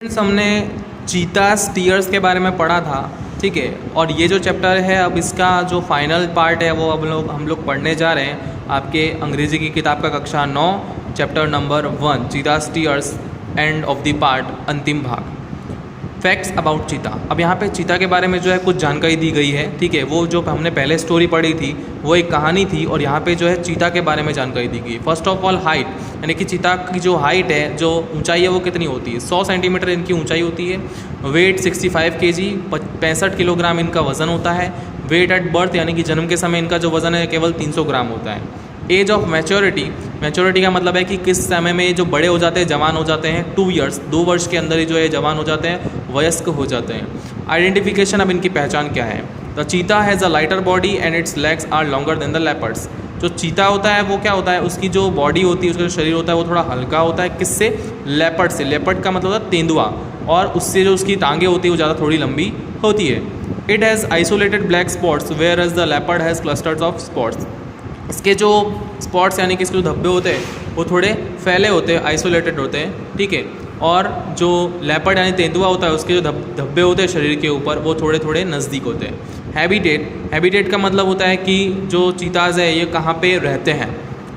Friends, हमने चीता stairs के बारे में पढ़ा था, ठीक है। और ये जो चैप्टर है अब इसका जो फाइनल पार्ट है वो अब हम लोग पढ़ने जा रहे हैं आपके अंग्रेजी की किताब का कक्षा 9 चैप्टर नंबर 1 चीता stairs end of the part, अंतिम भाग। फैक्ट्स अबाउट चीता। अब यहाँ पे चीता के बारे में जो है कुछ जानकारी दी गई है, ठीक है। वो जो हमने पहले स्टोरी पढ़ी थी वो एक कहानी थी और यहाँ पे जो है चीता के बारे में जानकारी दी गई। फर्स्ट ऑफ ऑल हाइट, यानी कि चीता की जो हाइट है, जो ऊंचाई है वो कितनी होती है, 100 सेंटीमीटर इनकी ऊंचाई होती है। वेट 65 kg, 65 किलोग्राम इनका वज़न होता है। वेट एट बर्थ, यानी कि जन्म के समय इनका जो वज़न है केवल 300 ग्राम होता है। एज ऑफ मैच्योरिटी, मैच्योरिटी का मतलब है कि किस समय में ये जो बड़े हो जाते हैं, जवान हो जाते हैं, 2 ईयर्स, 2 वर्ष के अंदर ही जो है जवान हो जाते हैं, वयस्क हो जाते हैं। आइडेंटिफिकेशन, अब इनकी पहचान क्या है। The cheetah has a lighter body and its legs are longer than the leopards. जो चीता होता है वो क्या होता है, उसकी जो बॉडी होती है, उसका जो शरीर होता है वो थोड़ा हल्का होता है। किससे? लेपर्ड से। लेपर्ड का मतलब होता है तेंदुआ, और उससे जो उसकी टांगें होती है वो ज़्यादा थोड़ी लंबी होती है। It has isolated black spots whereas the leopard has clusters of spots. इसके जो स्पॉट्स यानी कि इसके जो धब्बे होते हैं वो थोड़े फैले होते हैं, आइसोलेटेड होते हैं, ठीक है। और जो लेपर्ड यानी तेंदुआ होता है उसके जो धब्बे होते हैं शरीर के ऊपर वो थोड़े थोड़े नज़दीक होते हैं। हैबिटेट, हैबिटेट का मतलब होता है कि जो चीताज़ है ये कहाँ पे रहते हैं।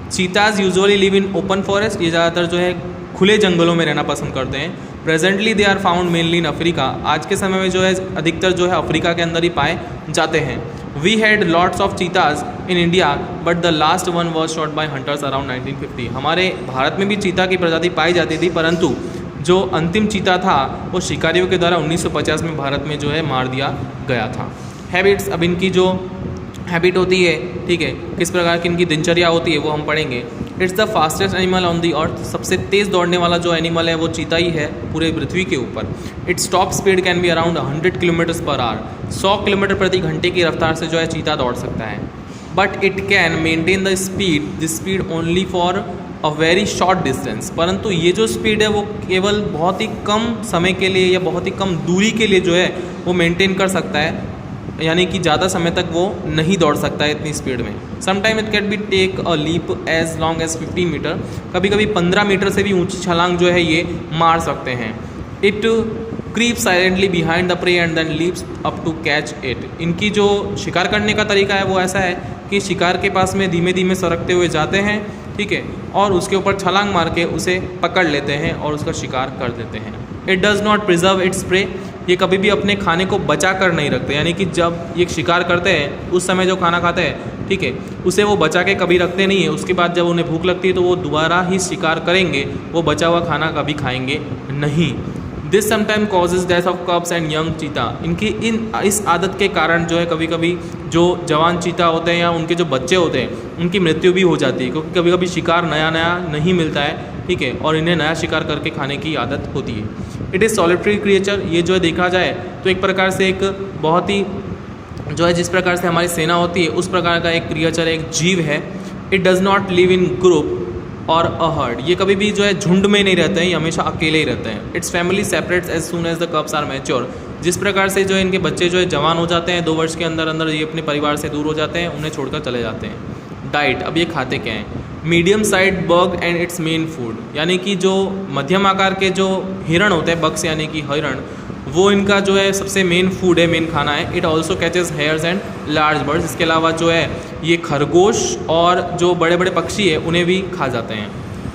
Cheetahs usually live in open forest, ये ज़्यादातर जो है खुले जंगलों में रहना पसंद करते हैं। Presently they are found mainly in Africa, आज के समय में जो है अधिकतर जो है अफ्रीका के अंदर ही पाए जाते हैं। We had lots of cheetahs in India, but the last one was shot by hunters around 1950. हमारे भारत में भी चीता की प्रजाति पाई जाती थी, परंतु जो अंतिम चीता था वो शिकारियों के द्वारा 1950 में भारत में जो है मार दिया गया था। हैबिट्स, अब इनकी जो हैबिट होती है, ठीक है, किस प्रकार की इनकी दिनचर्या होती है वो हम पढ़ेंगे। It's the fastest animal on the earth, सबसे तेज़ दौड़ने वाला जो एनिमल है वो चीता ही है पूरे पृथ्वी के ऊपर। Its top speed can be around 100 kilometres per hour, 100 kilometre प्रति घंटे की रफ्तार से जो है चीता दौड़ सकता है। But it can maintain the speed only for a very short distance, परंतु ये जो स्पीड है वो केवल बहुत ही कम समय के लिए या बहुत ही कम दूरी के लिए जो है वो मेंटेन कर सकता है, यानी कि ज़्यादा समय तक वो नहीं दौड़ सकता है इतनी स्पीड में। Sometime it can be take a leap as long as 15 metre, कभी कभी 15 मीटर से भी ऊंची छलांग जो है ये मार सकते हैं। It creep silently behind the prey and then leaps up to catch it. इनकी जो शिकार करने का तरीका है वो ऐसा है कि शिकार के पास में धीमे धीमे सरकते हुए जाते हैं, ठीक है, और उसके ऊपर छलांग मार के उसे पकड़ लेते हैं और उसका शिकार कर देते हैं। It does not preserve its prey, ये कभी भी अपने खाने को बचा कर नहीं रखते, यानी कि जब ये शिकार करते हैं उस समय जो खाना खाते हैं, ठीक है, उसे वो बचा के कभी रखते नहीं है। उसके बाद जब उन्हें भूख लगती है तो वो दोबारा ही शिकार करेंगे, वो बचा हुआ खाना कभी खाएंगे नहीं। This sometime causes death of कब्स and young चीता, इनकी इस आदत के कारण जो है कभी कभी जो जवान चीता होते हैं या उनके जो बच्चे होते हैं उनकी मृत्यु भी हो जाती है, क्योंकि कभी कभी शिकार नया नया नहीं मिलता है, ठीक है, और इन्हें नया शिकार करके खाने की आदत होती है। इट इज़ सॉलिटरी क्रिएचर, ये जो है देखा जाए तो एक प्रकार से एक बहुत ही जो है जिस प्रकार से हमारी सेना होती है उस प्रकार का एक क्रिएचर, एक जीव है। It does not live in group और अ हर्ड, ये कभी भी जो है झुंड में नहीं रहते हैं, ये हमेशा अकेले ही रहते हैं। Its family separates as soon as the cubs are mature, जिस प्रकार से जो है इनके बच्चे जो है जवान हो जाते हैं, 2 वर्ष के अंदर अंदर ये अपने परिवार से दूर हो जाते हैं, उन्हें छोड़कर चले जाते हैं। डाइट, अब ये खाते क्या हैं। Medium side bug and it's main food, यानी कि जो मध्यम आकार के जो हिरण होते हैं, बग्स यानी कि हिरण, वो इनका जो है सबसे मेन फूड है, मेन खाना है। It also catches hairs and large birds, इसके अलावा जो है ये खरगोश और जो बड़े बड़े पक्षी है उन्हें भी खा जाते हैं।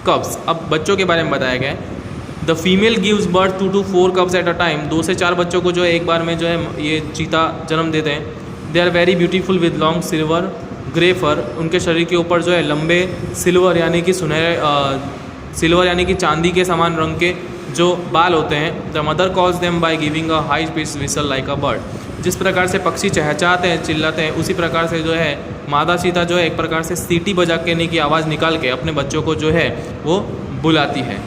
कब्स, अब बच्चों के बारे में बताया गया है। The female gives birth 2 to 4 कब्स at a time, 2 से 4 बच्चों को जो है एक बार में जो है ये चीता जन्म देते हैं। They are very beautiful with long silver grey fur, उनके शरीर के ऊपर जो है लंबे सिल्वर यानी कि सुनहरे सिल्वर यानी कि चांदी के समान रंग के जो बाल होते हैं। The mother calls them by giving a high pitch whistle like a bird, जिस प्रकार से पक्षी चहचहाते हैं, चिल्लाते हैं, उसी प्रकार से जो है मादा चीता जो है एक प्रकार से सीटी बजा के की आवाज़ निकाल के अपने बच्चों को जो है वो बुलाती है।